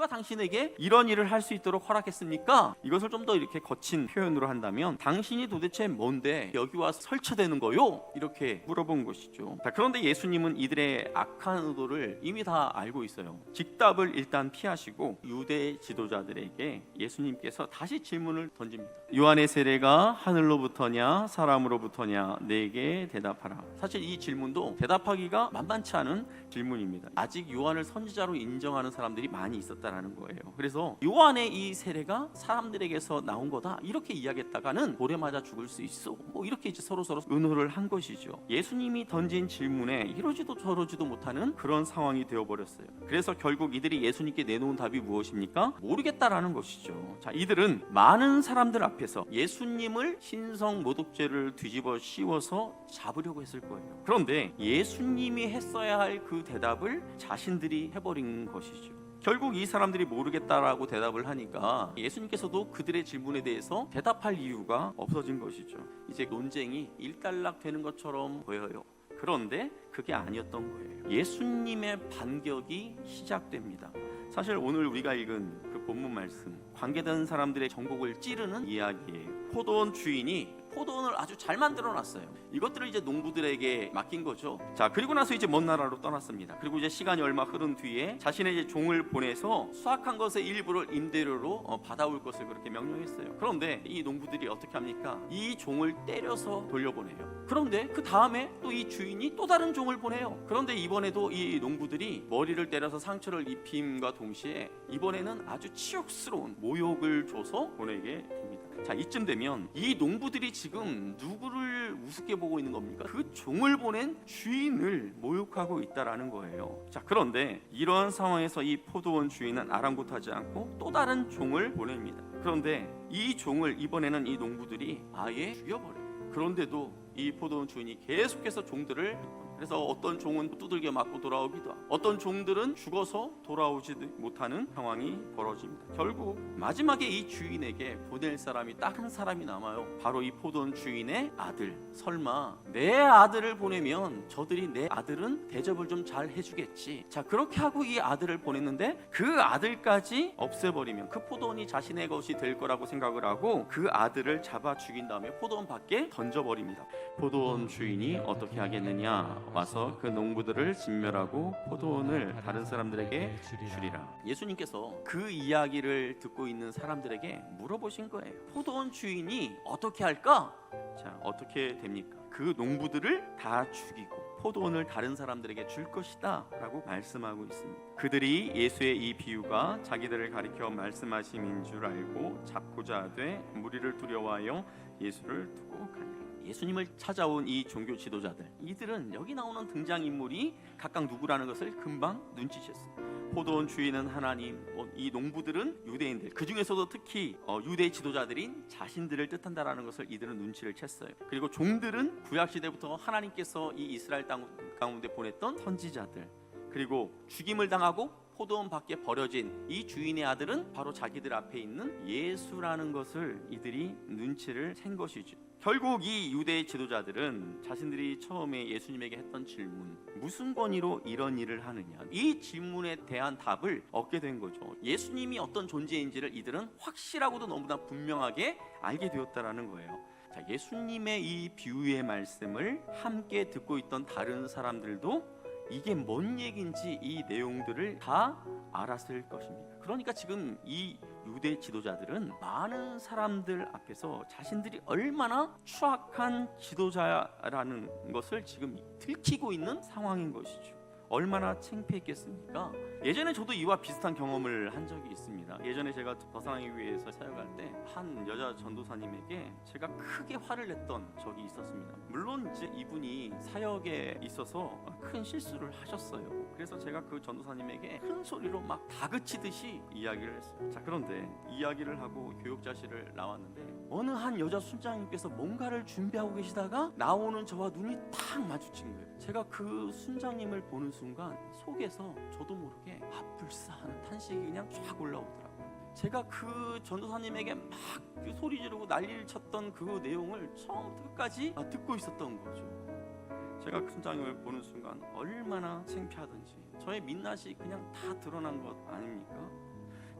누가 당신에게 이런 일을 할 수 있도록 허락했습니까? 이것을 좀 더 이렇게 거친 표현으로 한다면 당신이 도대체 뭔데 여기 와서 설치되는 거요? 이렇게 물어본 것이죠. 자, 그런데 예수님은 이들의 악한 의도를 이미 다 알고 있어요. 직답을 일단 피하시고 유대 지도자들에게 예수님께서 다시 질문을 던집니다. 요한의 세례가 하늘로부터냐 사람으로부터냐 내게 대답하라. 사실 이 질문도 대답하기가 만만치 않은 질문입니다. 아직 요한을 선지자로 인정하는 사람들이 많이 있었다라는 거예요. 그래서 요한의 이 세례가 사람들에게서 나온 거다 이렇게 이야기했다가는 돌에 맞아 죽을 수 있어, 뭐 이렇게 이제 서로 의논을 한 것이죠. 예수님이 던진 질문에 이러지도 저러지도 못하는 그런 상황이 되어버렸어요. 그래서 결국 이들이 예수님께 내놓은 답이 무엇입니까? 모르겠다라는 것이죠. 자, 이들은 많은 사람들 앞에서 예수님을 신성 모독죄를 뒤집어 씌워서 잡으려고 했을 거예요. 그런데 예수님이 했어야 할 그 대답을 자신들이 해버린 것이죠. 결국 이 사람들이 모르겠다라고 대답을 하니까 예수님께서도 그들의 질문에 대해서 대답할 이유가 없어진 것이죠. 이제 논쟁이 일단락되는 것처럼 보여요. 그런데 그게 아니었던 거예요. 예수님의 반격이 시작됩니다. 사실 오늘 우리가 읽은 그 본문 말씀, 관계된 사람들의 정곡을 찌르는 이야기예요. 포도원 주인이 포도원을 아주 잘 만들어 놨어요. 이것들을 이제 농부들에게 맡긴 거죠. 자, 그리고 나서 이제 먼 나라로 떠났습니다. 그리고 이제 시간이 얼마 흐른 뒤에 자신의 이제 종을 보내서 수확한 것의 일부를 임대료로 받아올 것을 그렇게 명령했어요. 그런데 이 농부들이 어떻게 합니까? 이 종을 때려서 돌려보내요. 그런데 그 다음에 또 이 주인이 또 다른 종을 보내요. 그런데 이번에도 이 농부들이 머리를 때려서 상처를 입힘과 동시에 이번에는 아주 치욕스러운 모욕을 줘서 보내게 됩니다. 자, 이쯤 되면 이 농부들이 지금 누구를 우습게 보고 있는 겁니까? 그 종을 보낸 주인을 모욕하고 있다라는 거예요. 자, 그런데 이런 상황에서 이 포도원 주인은 아랑곳하지 않고 또 다른 종을 보냅니다. 그런데 이 종을 이번에는 이 농부들이 아예 죽여버려요. 그런데도 이 포도원 주인이 계속해서 종들을, 그래서 어떤 종은 두들겨 맞고 돌아오기도 하고 어떤 종들은 죽어서 돌아오지 못하는 상황이 벌어집니다. 결국 마지막에 이 주인에게 보낼 사람이 딱 한 사람이 남아요. 바로 이 포도원 주인의 아들. 설마 내 아들을 보내면 저들이 내 아들은 대접을 좀 잘 해주겠지. 자, 그렇게 하고 이 아들을 보냈는데 그 아들까지 없애버리면 그 포도원이 자신의 것이 될 거라고 생각을 하고 그 아들을 잡아 죽인 다음에 포도원 밖에 던져버립니다. 포도원 주인이 어떻게 하겠느냐? 와서 그 농부들을 진멸하고 포도원을 다른 사람들에게 주리라. 예수님께서 그 이야기를 듣고 있는 사람들에게 물어보신 거예요. 포도원 주인이 어떻게 할까? 자, 어떻게 됩니까? 그 농부들을 다 죽이고 포도원을 다른 사람들에게 줄 것이다 라고 말씀하고 있습니다. 그들이 예수의 이 비유가 자기들을 가리켜 말씀하심인 줄 알고 잡고자 하되 무리를 두려워하여 예수를 두고 가니라. 예수님을 찾아온 이 종교 지도자들, 이들은 여기 나오는 등장인물이 각각 누구라는 것을 금방 눈치챘어요. 포도원 주인은 하나님, 이 농부들은 유대인들, 그 중에서도 특히 유대 지도자들인 자신들을 뜻한다라는 것을 이들은 눈치를 챘어요. 그리고 종들은 구약시대부터 하나님께서 이 이스라엘 땅 가운데 보냈던 선지자들, 그리고 죽임을 당하고 포도원 밖에 버려진 이 주인의 아들은 바로 자기들 앞에 있는 예수라는 것을 이들이 눈치를 챈 것이죠. 결국 이 유대 지도자들은 자신들이 처음에 예수님에게 했던 질문, 무슨 권위로 이런 일을 하느냐, 이 질문에 대한 답을 얻게 된 거죠. 예수님이 어떤 존재인지를 이들은 확실하고도 너무나 분명하게 알게 되었다라는 거예요. 자, 예수님의 이 비유의 말씀을 함께 듣고 있던 다른 사람들도 이게 뭔 얘기인지 이 내용들을 다 알았을 것입니다. 그러니까 지금 이 유대 지도자들은 많은 사람들 앞에서 자신들이 얼마나 추악한 지도자라는 것을 지금 들키고 있는 상황인 것이죠. 얼마나 창피했겠습니까? 예전에 저도 이와 비슷한 경험을 한 적이 있습니다. 예전에 제가 더사랑의 위해서 사역할 때 한 여자 전도사님에게 제가 크게 화를 냈던 적이 있었습니다. 물론 이제 이분이 사역에 있어서 큰 실수를 하셨어요. 그래서 제가 그 전도사님에게 큰 소리로 막 다그치듯이 이야기를 했어요. 자, 그런데 이야기를 하고 교육자실을 나왔는데 어느 한 여자 순장님께서 뭔가를 준비하고 계시다가 나오는 저와 눈이 탁 마주친 거예요. 제가 그 순장님을 보는 순간 속에서 저도 모르게 불쌍한 탄식이 그냥 쫙 올라오더라고요. 제가 그 전도사님에게 막 소리 지르고 난리를 쳤던 그 내용을 처음부터 끝까지 듣고 있었던 거죠. 제가 그 순장님을 보는 순간 얼마나 창피하든지 저의 민낯이 그냥 다 드러난 것 아닙니까?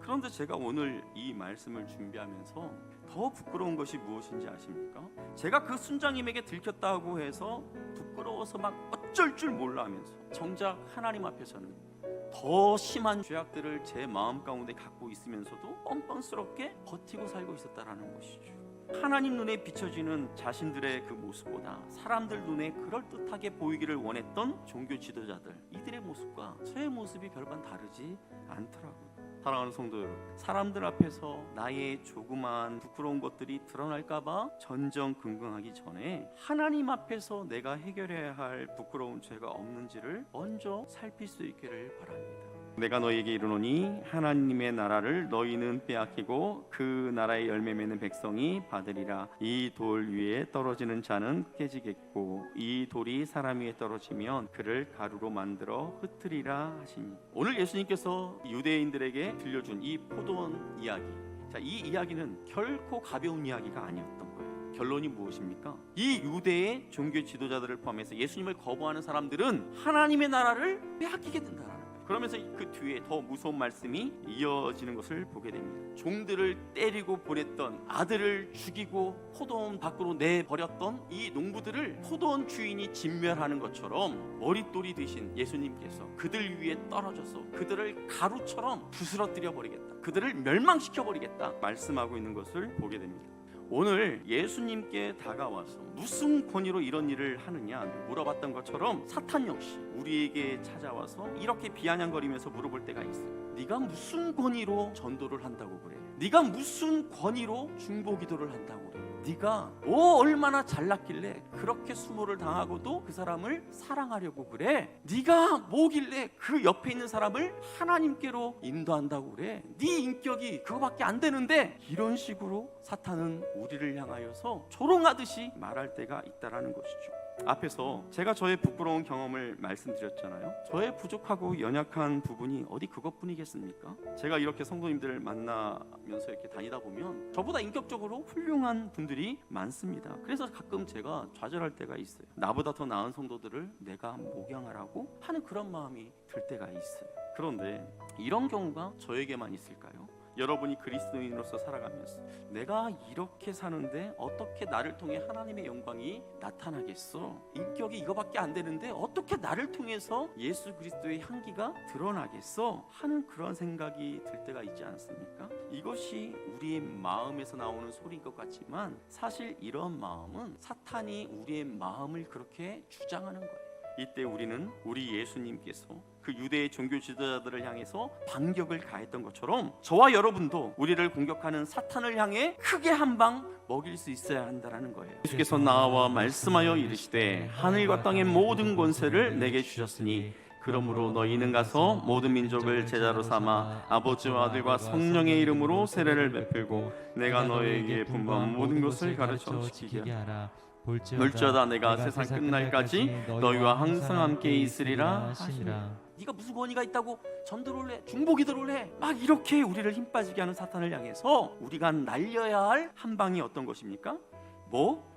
그런데 제가 오늘 이 말씀을 준비하면서 더 부끄러운 것이 무엇인지 아십니까? 제가 그 순장님에게 들켰다고 해서 부끄러워서 막 어쩔 줄 몰라 하면서 정작 하나님 앞에서는 더 심한 죄악들을 제 마음 가운데 갖고 있으면서도 뻔뻔스럽게 버티고 살고 있었다라는 것이죠. 하나님 눈에 비춰지는 자신들의 그 모습보다 사람들 눈에 그럴듯하게 보이기를 원했던 종교 지도자들, 이들의 모습과 저의 모습이 별반 다르지 않더라고요. 사랑하는 성도 여러분, 사람들 앞에서 나의 조그만 부끄러운 것들이 드러날까봐 전전긍긍하기 전에 하나님 앞에서 내가 해결해야 할 부끄러운 죄가 없는지를 먼저 살필 수 있기를 바랍니다. 내가 너희에게 이르노니 하나님의 나라를 너희는 빼앗기고 그 나라의 열매 맺는 백성이 받으리라. 이 돌 위에 떨어지는 자는 깨지겠고 이 돌이 사람 위에 떨어지면 그를 가루로 만들어 흩으리라 하시니. 오늘 예수님께서 유대인들에게 들려준 이 포도원 이야기, 자, 이 이야기는 결코 가벼운 이야기가 아니었던 거예요. 결론이 무엇입니까? 이 유대의 종교 지도자들을 포함해서 예수님을 거부하는 사람들은 하나님의 나라를 빼앗기게 된다라는 거예요. 그러면서 그 뒤에 더 무서운 말씀이 이어지는 것을 보게 됩니다. 종들을 때리고 보냈던, 아들을 죽이고 포도원 밖으로 내버렸던 이 농부들을 포도원 주인이 진멸하는 것처럼 머릿돌이 되신 예수님께서 그들 위에 떨어져서 그들을 가루처럼 부스러뜨려 버리겠다, 그들을 멸망시켜 버리겠다 말씀하고 있는 것을 보게 됩니다. 오늘 예수님께 다가와서 무슨 권위로 이런 일을 하느냐 물어봤던 것처럼 사탄 역시 우리에게 찾아와서 이렇게 비아냥거리면서 물어볼 때가 있어요. 네가 무슨 권위로 전도를 한다고 그래? 네가 무슨 권위로 중보기도를 한다고 그래? 네가 얼마나 잘났길래 그렇게 수모를 당하고도 그 사람을 사랑하려고 그래? 네가 뭐길래 그 옆에 있는 사람을 하나님께로 인도한다고 그래? 네 인격이 그거밖에 안 되는데, 이런 식으로 사탄은 우리를 향하여서 조롱하듯이 말할 때가 있다라는 것이죠. 앞에서 제가 저의 부끄러운 경험을 말씀드렸잖아요. 저의 부족하고 연약한 부분이 어디 그것뿐이겠습니까? 제가 이렇게 성도님들을 만나면서 이렇게 다니다 보면 저보다 인격적으로 훌륭한 분들이 많습니다. 그래서 가끔 제가 좌절할 때가 있어요. 나보다 더 나은 성도들을 내가 목양하라고 하는 그런 마음이 들 때가 있어요. 그런데 이런 경우가 저에게만 있을까요? 여러분이 그리스도인으로서 살아가면서 내가 이렇게 사는데 어떻게 나를 통해 하나님의 영광이 나타나겠어? 인격이 이거밖에 안 되는데 어떻게 나를 통해서 예수 그리스도의 향기가 드러나겠어? 하는 그런 생각이 들 때가 있지 않습니까? 이것이 우리의 마음에서 나오는 소리인 것 같지만 사실 이런 마음은 사탄이 우리의 마음을 그렇게 주장하는 거예요. 이때 우리는 우리 예수님께서 그 유대의 종교 지도자들을 향해서 반격을 가했던 것처럼 저와 여러분도 우리를 공격하는 사탄을 향해 크게 한 방 먹일 수 있어야 한다는 거예요. 예수께서 나와 말씀하여 이르시되 하늘과 땅의 모든 권세를 내게 주셨으니 그러므로 너희는 가서 모든 민족을 제자로 삼아 아버지와 아들과 성령의 이름으로 세례를 베풀고 내가 너희에게 분부한 모든 것을 가르쳐 지키게 하라. 볼지어다 내가 세상 끝날까지 너희와 항상 함께 있으리라 하시니라. 네가 무슨 권위가 있다고 전도를 해, 중보기도를 해, 막 이렇게 우리를 힘 빠지게 하는 사탄을 향해서 우리가 날려야 할 한 방이 어떤 것입니까?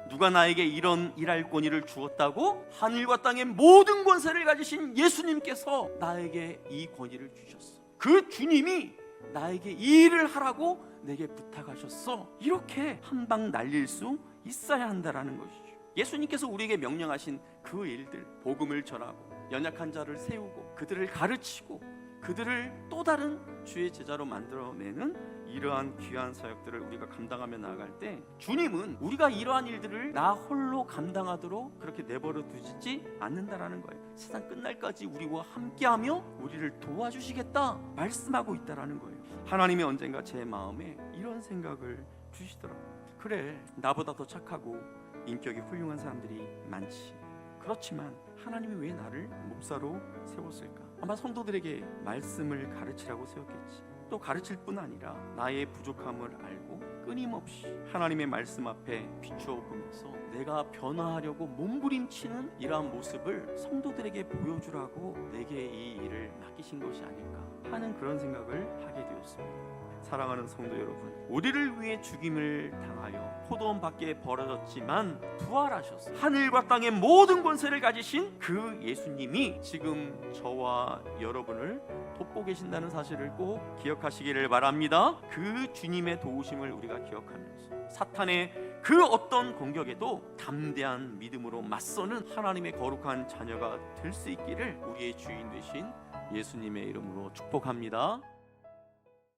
누가 나에게 이런 일할 권위를 주었다고? 하늘과 땅의 모든 권세를 가지신 예수님께서 나에게 이 권위를 주셨어. 그 주님이 나에게 이 일을 하라고 내게 부탁하셨어. 이렇게 한 방 날릴 수 있어야 한다라는 것이죠. 예수님께서 우리에게 명령하신 그 일들, 복음을 전하고 연약한 자를 세우고 그들을 가르치고 그들을 또 다른 주의 제자로 만들어내는 이러한 귀한 사역들을 우리가 감당하며 나아갈 때 주님은 우리가 이러한 일들을 나 홀로 감당하도록 그렇게 내버려 두지 않는다라는 거예요. 세상 끝날까지 우리와 함께하며 우리를 도와주시겠다 말씀하고 있다라는 거예요. 하나님이 언젠가 제 마음에 이런 생각을 주시더라고요. 그래, 나보다 더 착하고 인격이 훌륭한 사람들이 많지. 그렇지만 하나님이 왜 나를 목사로 세웠을까? 아마 성도들에게 말씀을 가르치라고 세웠겠지. 또 가르칠 뿐 아니라 나의 부족함을 알고 끊임없이 하나님의 말씀 앞에 비추어 보면서 내가 변화하려고 몸부림치는 이러한 모습을 성도들에게 보여주라고 내게 이 일을 맡기신 것이 아닐까 하는 그런 생각을 하게 되었습니다. 사랑하는 성도 여러분, 우리를 위해 죽임을 당하여 포도원 밖에 버려졌지만 부활하셔서 하늘과 땅의 모든 권세를 가지신 그 예수님이 지금 저와 여러분을 돕고 계신다는 사실을 꼭 기억하시기를 바랍니다. 그 주님의 도우심을 우리가 기억하면서 사탄의 그 어떤 공격에도 담대한 믿음으로 맞서는 하나님의 거룩한 자녀가 될 수 있기를 우리의 주인 되신 예수님의 이름으로 축복합니다.